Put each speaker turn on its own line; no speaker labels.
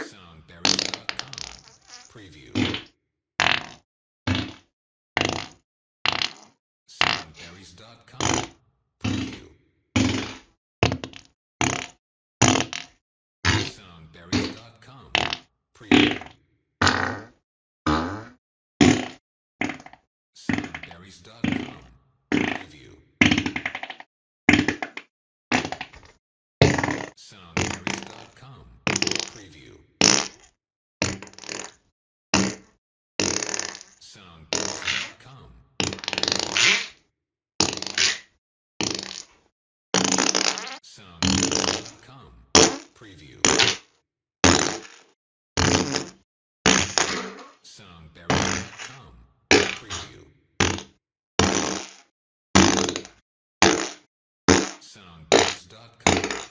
Soundberries.com. Preview. Soundberries.com. Preview. Soundberries.com. Preview. Soundberries.com. Preview. Soundberries.com. Preview. Soundberries.com. Soundberries.com. Preview. Soundberries.com. Preview. Soundberries.com.